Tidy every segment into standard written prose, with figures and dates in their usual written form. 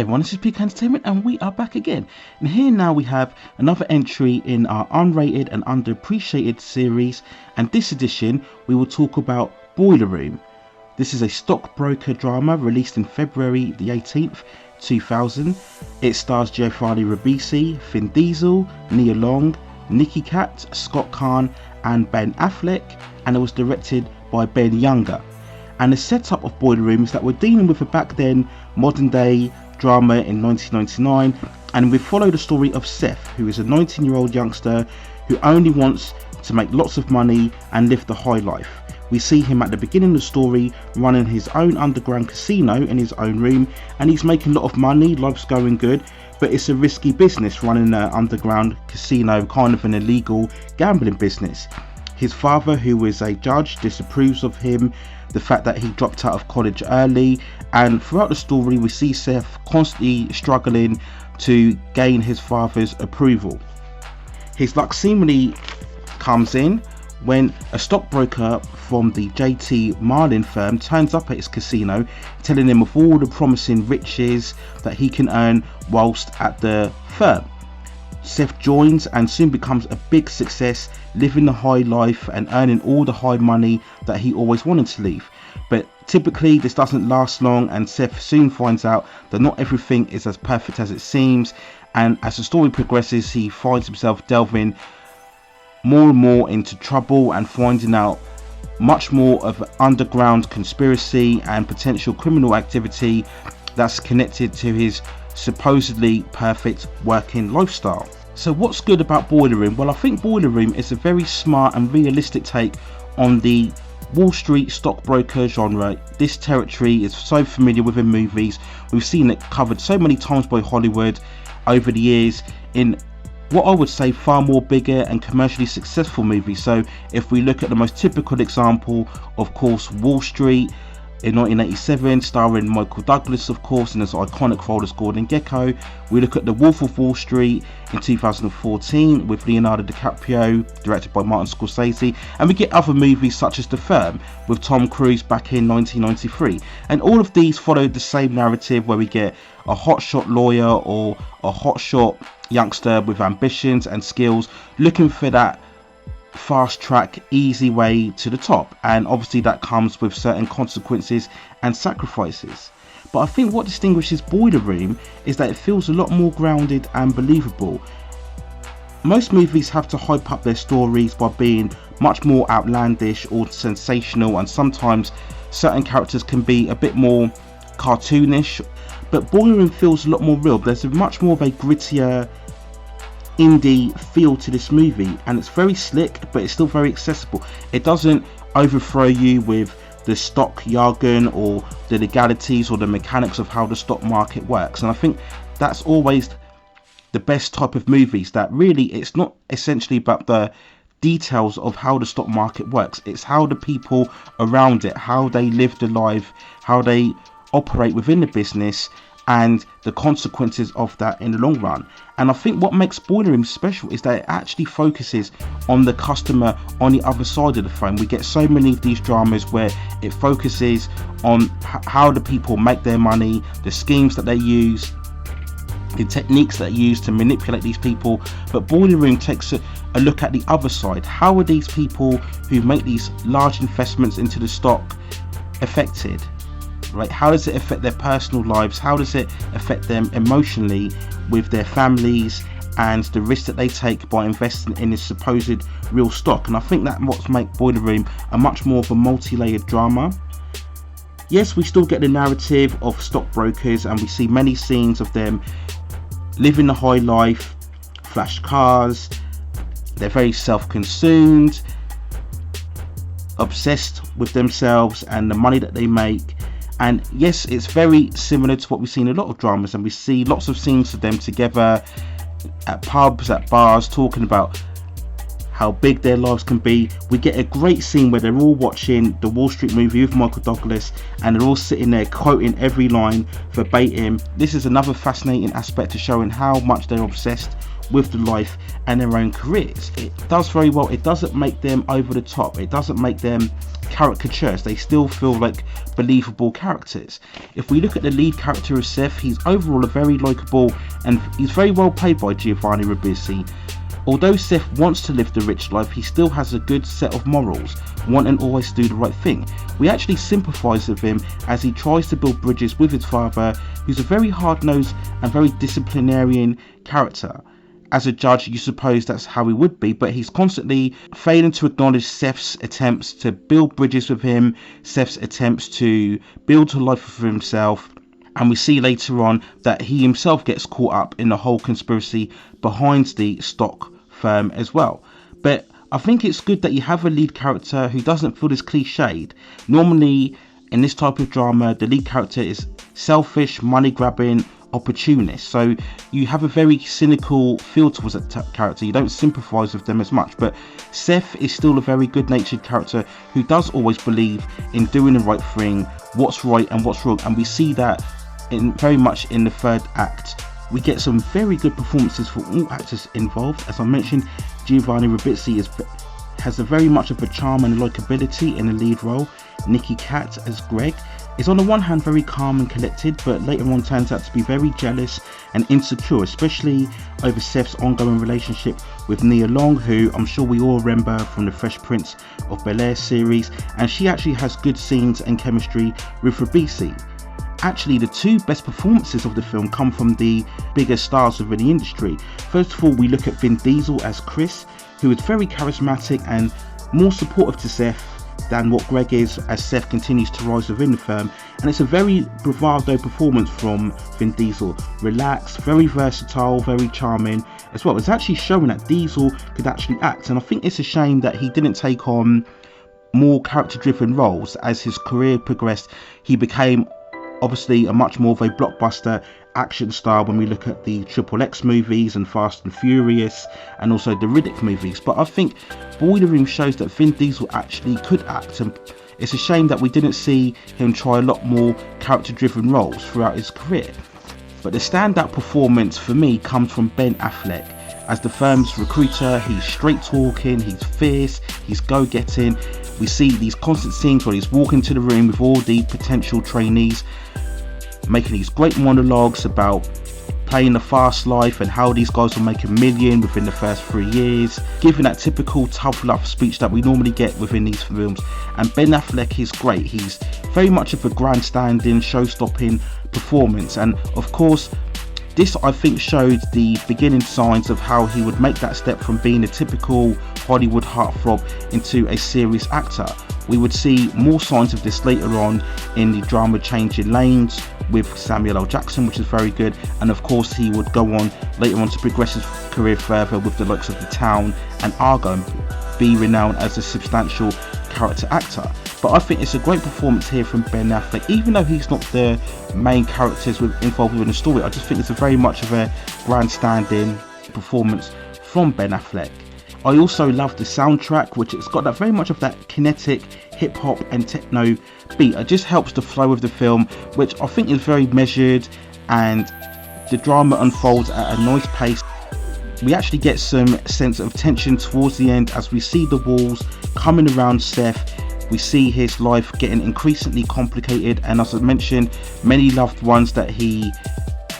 everyone, this is Peak Entertainment and we are back again. And here now we have another entry in our Unrated and Underappreciated series, and this edition we will talk about Boiler Room. This is a stockbroker drama released in February the 18th, 2000. It stars Giovanni Ribisi, Vin Diesel, Nia Long, Nicky Cat, Scott Kahn and Ben Affleck, and it was directed by Ben Younger. And the setup of Boiler Room is that we're dealing with a back then modern day drama in 1999, and we follow the story of Seth, who is a 19-year-old youngster who only wants to make lots of money and live the high life. We see him at the beginning of the story running his own underground casino in his own room, and he's making a lot of money, life's going good, but it's a risky business running an underground casino, kind of an illegal gambling business. His father, who is a judge, disapproves of him, the fact that he dropped out of college early, and throughout the story we see Seth constantly struggling to gain his father's approval. His luck seemingly comes in when a stockbroker from the JT Marlin firm turns up at his casino, telling him of all the promising riches that he can earn whilst at the firm. Seth joins and soon becomes a big success, living the high life and earning all the high money that he always wanted to leave. But typically this doesn't last long, and Seth soon finds out that not everything is as perfect as it seems, and as the story progresses he finds himself delving more and more into trouble and finding out much more of an underground conspiracy and potential criminal activity that's connected to his supposedly perfect working lifestyle. So what's good about Boiler Room? Well, I think Boiler Room is a very smart and realistic take on the Wall Street stockbroker genre. This territory is so familiar within movies. We've seen it covered so many times by Hollywood over the years in what I would say far more bigger and commercially successful movies. So if we look at the most typical example, of course, Wall Street in 1987, starring Michael Douglas, of course, in his iconic role as Gordon Gekko. We look at The Wolf of Wall Street in 2014 with Leonardo DiCaprio, directed by Martin Scorsese, and we get other movies such as The Firm with Tom Cruise back in 1993. And all of these follow the same narrative, where we get a hotshot lawyer or a hotshot youngster with ambitions and skills looking for that fast track, easy way to the top, and obviously that comes with certain consequences and sacrifices. But I think what distinguishes Boiler Room is that it feels a lot more grounded and believable. Most movies have to hype up their stories by being much more outlandish or sensational, and sometimes certain characters can be a bit more cartoonish, but Boiler Room feels a lot more real. There's much more of a grittier indie feel to this movie, and it's very slick, but it's still very accessible. It doesn't overthrow you with the stock jargon or the legalities or the mechanics of how the stock market works, and I think that's always the best type of movies, that really it's not essentially about the details of how the stock market works, it's how the people around it, how they live the life, how they operate within the business, and the consequences of that in the long run. And I think what makes Boiler Room special is that it actually focuses on the customer on the other side of the phone. We get so many of these dramas where it focuses on how the people make their money, the schemes that they use, the techniques that they use to manipulate these people. But Boiler Room takes a look at the other side. How are these people who make these large investments into the stock affected? Right? How does it affect their personal lives? How does it affect them emotionally with their families and the risk that they take by investing in this supposed real stock? And I think that what makes Boiler Room a much more of a multi-layered drama. Yes, we still get the narrative of stockbrokers, and we see many scenes of them living the high life, flash cars, they're very self-consumed, obsessed with themselves and the money that they make. And yes, it's very similar to what we see in a lot of dramas, and we see lots of scenes of them together at pubs, at bars, talking about how big their lives can be. We get a great scene where they're all watching the Wall Street movie with Michael Douglas, and they're all sitting there quoting every line verbatim. This is another fascinating aspect to showing how much they're obsessed with the life and their own careers. It does very well. It doesn't make them over the top. It doesn't make them caricatures. They still feel like believable characters. If we look at the lead character of Seth, he's overall a very likeable, and he's very well played by Giovanni Ribisi. Although Seth wants to live the rich life, he still has a good set of morals, wanting always to do the right thing. We actually sympathise with him as he tries to build bridges with his father, who's a very hard-nosed and very disciplinarian character. As a judge, you suppose that's how he would be, but he's constantly failing to acknowledge Seth's attempts to build bridges with him, Seth's attempts to build a life for himself. And we see later on that he himself gets caught up in the whole conspiracy behind the stock firm as well. But I think it's good that you have a lead character who doesn't feel as cliched. Normally in this type of drama, the lead character is selfish, money grabbing, opportunist, so you have a very cynical feel towards that character. You don't sympathise with them as much, but Seth is still a very good-natured character who does always believe in doing the right thing, what's right and what's wrong, and we see that very much in the third act. We get some very good performances from all actors involved. As I mentioned, Giovanni Ribisi has a very much of a charm and likability in the lead role. Nicky Katt as Greg is on the one hand very calm and collected, but later on turns out to be very jealous and insecure, especially over Seth's ongoing relationship with Nia Long, who I'm sure we all remember from the Fresh Prince of Bel-Air series, and she actually has good scenes and chemistry with Ribisi. Actually, the two best performances of the film come from the bigger stars within the industry. First of all, we look at Vin Diesel as Chris, who is very charismatic and more supportive to Seth than what Greg is as Seth continues to rise within the firm, and it's a very bravado performance from Vin Diesel. Relaxed, very versatile, very charming as well. It's actually showing that Diesel could actually act, and I think it's a shame that he didn't take on more character driven roles. As his career progressed, he became obviously a much more of a blockbuster action star when we look at the XXX movies and Fast and Furious and also the Riddick movies. But I think Boiler Room shows that Vin Diesel actually could act, and it's a shame that we didn't see him try a lot more character driven roles throughout his career. But the standout performance for me comes from Ben Affleck. As the firm's recruiter, he's straight talking, he's fierce, he's go-getting. We see these constant scenes where he's walking to the room with all the potential trainees, making these great monologues about playing the fast life and how these guys will make $1 million within the first 3 years, giving that typical tough love speech that we normally get within these films. And Ben Affleck is great. He's very much of a grandstanding, show-stopping performance, and of course this I think showed the beginning signs of how he would make that step from being a typical Hollywood heartthrob into a serious actor. We would see more signs of this later on in the drama Changing Lanes with Samuel L. Jackson, which is very good, and of course he would go on later on to progress his career further with the likes of The Town and Argo, and be renowned as a substantial character actor. But I think it's a great performance here from Ben Affleck. Even though he's not the main characters involved in the story, I just think it's a very much of a grandstanding performance from Ben Affleck. I also love the soundtrack, which it's got that very much of that kinetic hip hop and techno beat. It just helps the flow of the film, which I think is very measured, and the drama unfolds at a nice pace. We actually get some sense of tension towards the end as we see the walls coming around Seth. We see his life getting increasingly complicated, and as I mentioned, many loved ones that he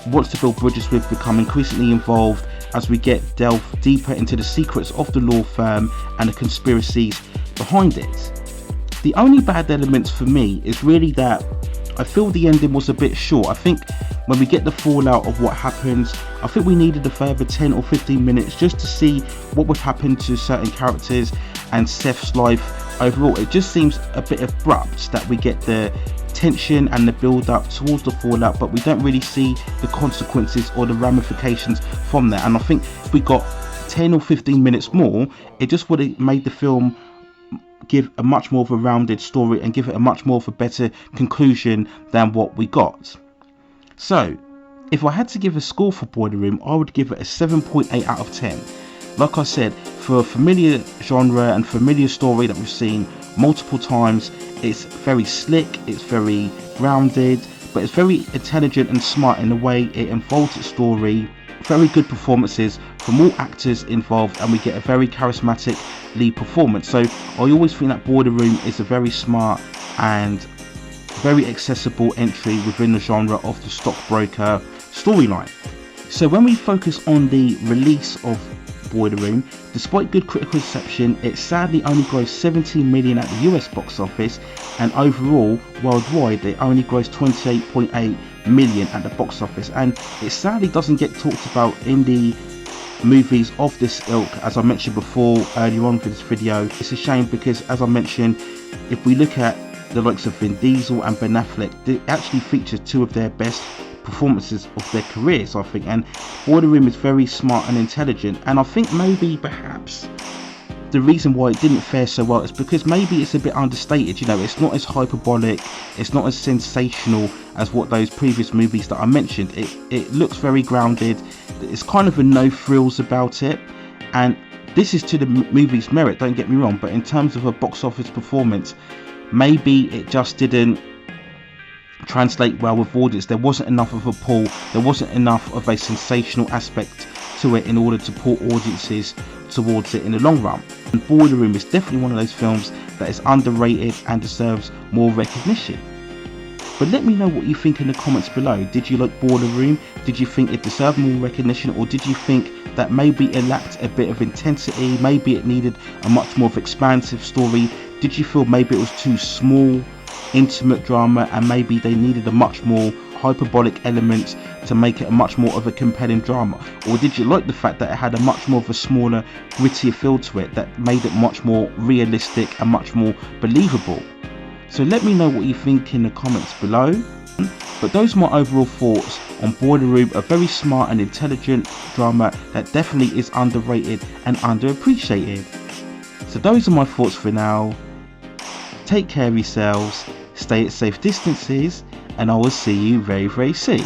wants to build bridges with become increasingly involved as we delve deeper into the secrets of the law firm and the conspiracies behind it. The only bad elements for me is really that I feel the ending was a bit short. I think when we get the fallout of what happens, I think we needed a further 10 or 15 minutes just to see what would happen to certain characters and Seth's life overall. It just seems a bit abrupt that we get the tension and the build up towards the fallout, but we don't really see the consequences or the ramifications from that. And I think if we got 10 or 15 minutes more, it just would have made the film give a much more of a rounded story and give it a much more of a better conclusion than what we got. So if I had to give a score for Boiler Room, I would give it a 7.8 out of 10. Like I said, for a familiar genre and familiar story that we've seen multiple times, it's very slick, it's very grounded, but it's very intelligent and smart in the way it unfolds its story. Very good performances from all actors involved, and we get a very charismatic lead performance. So I always think that Boiler Room is a very smart and very accessible entry within the genre of the stockbroker storyline. So when we focus on the release of Boiler Room, despite good critical reception, it sadly only grossed 17 million at the US box office, and overall worldwide it only grossed 28.8 million at the box office, and it sadly doesn't get talked about in the movies of this ilk. As I mentioned before earlier on for this video, it's a shame because, as I mentioned, if we look at the likes of Vin Diesel and Ben Affleck, they actually feature two of their best performances of their careers, I think. And Boiler Room is very smart and intelligent, and I think maybe perhaps the reason why it didn't fare so well is because maybe it's a bit understated. You know, it's not as hyperbolic, it's not as sensational as what those previous movies that I mentioned. It looks very grounded, it's kind of a no frills about it, and this is to the movie's merit, don't get me wrong, but in terms of a box office performance, maybe it just didn't translate well with audience. There wasn't enough of a pull, there wasn't enough of a sensational aspect to it in order to pull audiences towards it in the long run. And Boiler Room is definitely one of those films that is underrated and deserves more recognition. But let me know what you think in the comments below. Did you like Boiler Room? Did you think it deserved more recognition, or did you think that maybe it lacked a bit of intensity, maybe it needed a much more expansive story? Did you feel maybe it was too small, intimate drama, and maybe they needed a much more hyperbolic element to make it a much more of a compelling drama? Or did you like the fact that it had a much more of a smaller, grittier feel to it that made it much more realistic and much more believable? So let me know what you think in the comments below. But those are my overall thoughts on Boiler Room, a very smart and intelligent drama that definitely is underrated and underappreciated. So those are my thoughts for now. Take care of yourselves, stay at safe distances, and I will see you very, very soon.